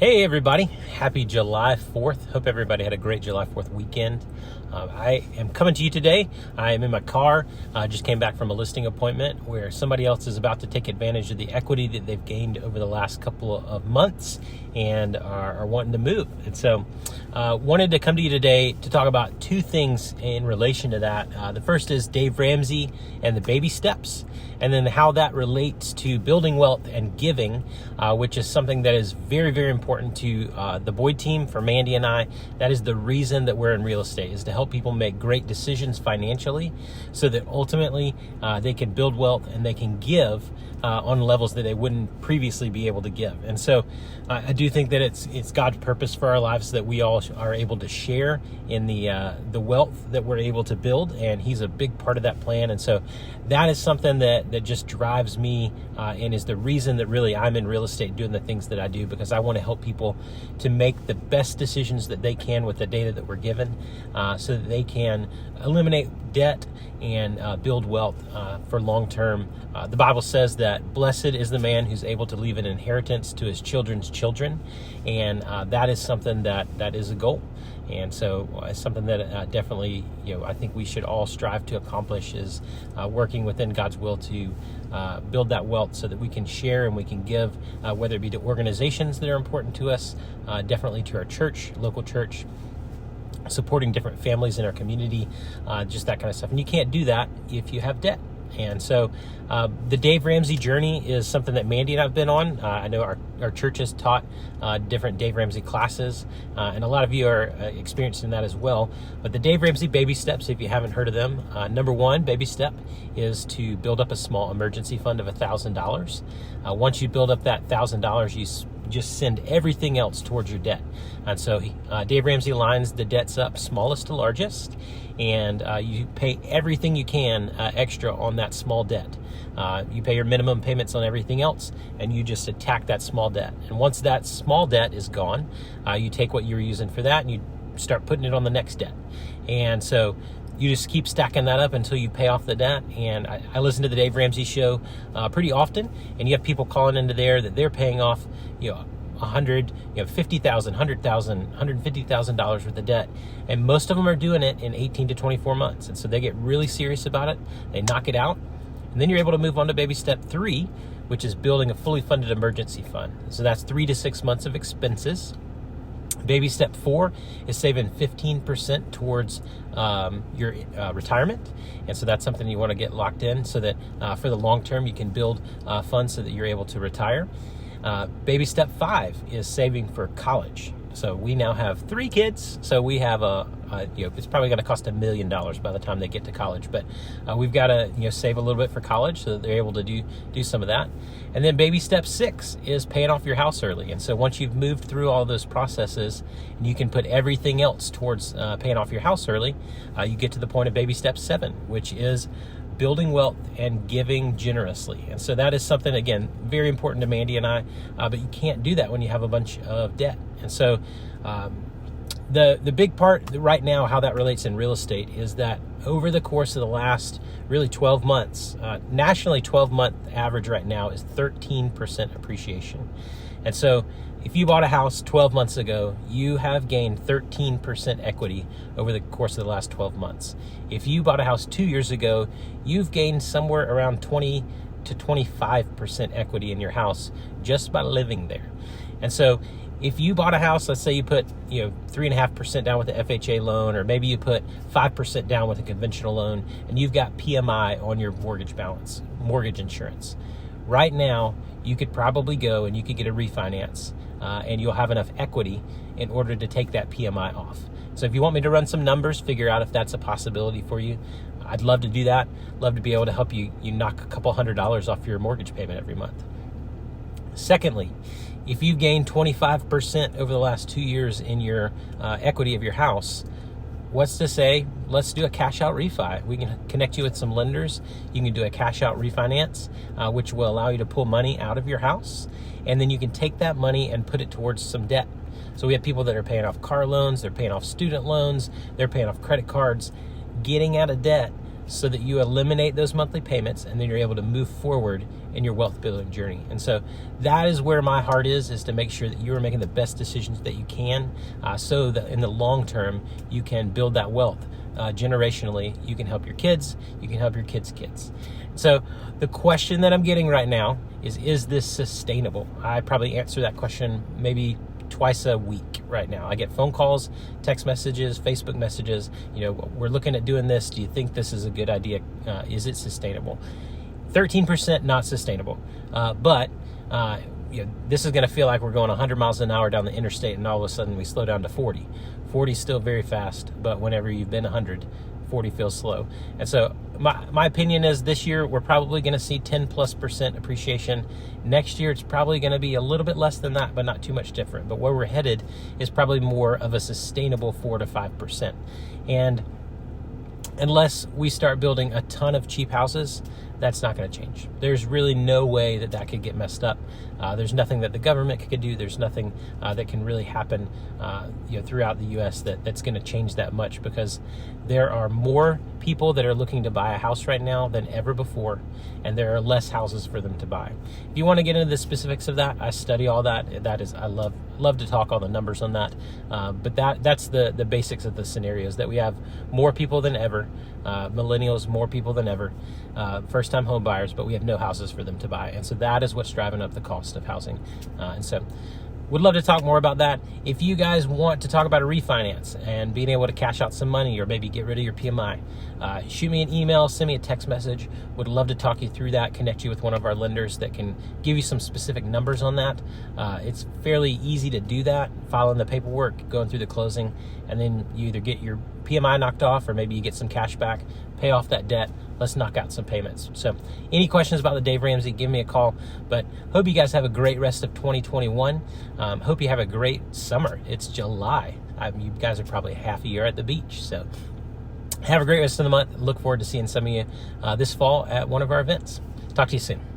Hey everybody, happy July 4th. Hope everybody had a great July 4th weekend. I am coming to you today. I am in my car. Just came back from a listing appointment where somebody else is about to take advantage of the equity that they've gained over the last couple of months and are wanting to move. And so wanted to come to you today to talk about two things in relation to that. The first is Dave Ramsey and the baby steps, and then how that relates to building wealth and giving, which is something that is very, very important to the Boyd team, for Mandy and I. That is the reason that we're in real estate, is to help people make great decisions financially so that ultimately they can build wealth and they can give on levels that they wouldn't previously be able to give. And so I do think that it's God's purpose for our lives that we all are able to share in the wealth that we're able to build, and He's a big part of that plan. And so that is something that just drives me and is the reason that really I'm in real estate doing the things that I do, because I want to help people to make the best decisions that they can with the data that we're given, so that they can eliminate debt and build wealth for long term. The Bible says that blessed is the man who's able to leave an inheritance to his children's children, and that is something that is a goal. And so it's something that definitely, I think we should all strive to accomplish, is working within God's will to build that wealth so that we can share and we can give, whether it be to organizations that are important to us, definitely to our church, local church, supporting different families in our community, just that kind of stuff. And you can't do that if you have debt. And so the Dave Ramsey journey is something that Mandy and I have been on. I know our church has taught different Dave Ramsey classes, and a lot of you are experiencing that as well. But the Dave Ramsey baby steps, if you haven't heard of them, number one baby step is to build up a small emergency fund of $1,000. Once you build up that $1,000, you just send everything else towards your debt. And so Dave Ramsey lines the debts up smallest to largest, and you pay everything you can extra on that small debt. You pay your minimum payments on everything else, and you just attack that small debt. And once that small debt is gone, you take what you were using for that and you start putting it on the next debt. And so you just keep stacking that up until you pay off the debt. And I listen to the Dave Ramsey show pretty often, and you have people calling into there that they're paying off, $50,000, $100,000, $150,000 worth of debt, and most of them are doing it in 18 to 24 months. And so they get really serious about it. They knock it out, and then you're able to move on to baby step 3, which is building a fully funded emergency fund. So that's 3 to 6 months of expenses. Baby step 4 is saving 15% towards your retirement. And so that's something you want to get locked in, so that for the long term you can build funds so that you're able to retire. Baby step 5 is saving for college. So we now have 3 kids. So we have it's probably going to cost $1 million by the time they get to college, but we've got to save a little bit for college so that they're able to do some of that. And then baby step 6 is paying off your house early. And so once you've moved through all those processes and you can put everything else towards paying off your house early, you get to the point of baby step 7, which is building wealth and giving generously. And so that is something, again, very important to Mandy and I, but you can't do that when you have a bunch of debt. And so the big part right now, how that relates in real estate, is that over the course of the last really 12 months, nationally 12-month average right now is 13% appreciation. And so if you bought a house 12 months ago, you have gained 13% equity over the course of the last 12 months. If you bought a house 2 years ago, you've gained somewhere around 20 to 25% equity in your house just by living there. And so if you bought a house, let's say you put 3.5% down with the FHA loan, or maybe you put 5% down with a conventional loan, and you've got PMI on your mortgage balance, mortgage insurance. Right now, you could probably go and you could get a refinance, and you'll have enough equity in order to take that PMI off. So if you want me to run some numbers, figure out if that's a possibility for you, I'd love to do that. Love to be able to help you knock a couple $100 off your mortgage payment every month. Secondly, if you've gained 25% over the last 2 years in your equity of your house, what's to say, let's do a cash out refi. We can connect you with some lenders. You can do a cash out refinance, which will allow you to pull money out of your house. And then you can take that money and put it towards some debt. So we have people that are paying off car loans, they're paying off student loans, they're paying off credit cards, getting out of debt so that you eliminate those monthly payments, and then you're able to move forward in your wealth building journey. And so that is where my heart is to make sure that you are making the best decisions that you can, so that in the long term, you can build that wealth. Generationally, you can help your kids, you can help your kids' kids. So the question that I'm getting right now is this sustainable? I probably answer that question maybe twice a week right now. I get phone calls, text messages, Facebook messages. We're looking at doing this. Do you think this is a good idea? Is it sustainable? 13% not sustainable. But this is going to feel like we're going 100 miles an hour down the interstate, and all of a sudden we slow down to 40. 40 is still very fast, but whenever you've been 100, 40 feels slow. And so my opinion is this year we're probably going to see 10+% appreciation. Next year it's probably going to be a little bit less than that, but not too much different. But where we're headed is probably more of a sustainable 4 to 5%. And unless we start building a ton of cheap houses, that's not going to change. There's really no way that could get messed up. There's nothing that the government could do. There's nothing that can really happen throughout the U.S. that's going to change that much, because there are more people that are looking to buy a house right now than ever before, and there are less houses for them to buy. If you want to get into the specifics of that, I study all that. I love to talk all the numbers on that. But that's the basics of the scenarios, that we have more people than ever, millennials, more people than ever, first-time home buyers, but we have no houses for them to buy. And so that is what's driving up the cost of housing. And so would love to talk more about that. If you guys want to talk about a refinance and being able to cash out some money, or maybe get rid of your PMI, shoot me an email, send me a text message. Would love to talk you through that, connect you with one of our lenders that can give you some specific numbers on that. It's fairly easy to do that, filing the paperwork, going through the closing, and then you either get your PMI knocked off, or maybe you get some cash back, pay off that debt. Let's knock out some payments. So any questions about the Dave Ramsey, give me a call. But hope you guys have a great rest of 2021. Hope you have a great summer. It's July. You guys are probably half a year at the beach. So have a great rest of the month. Look forward to seeing some of you this fall at one of our events. Talk to you soon.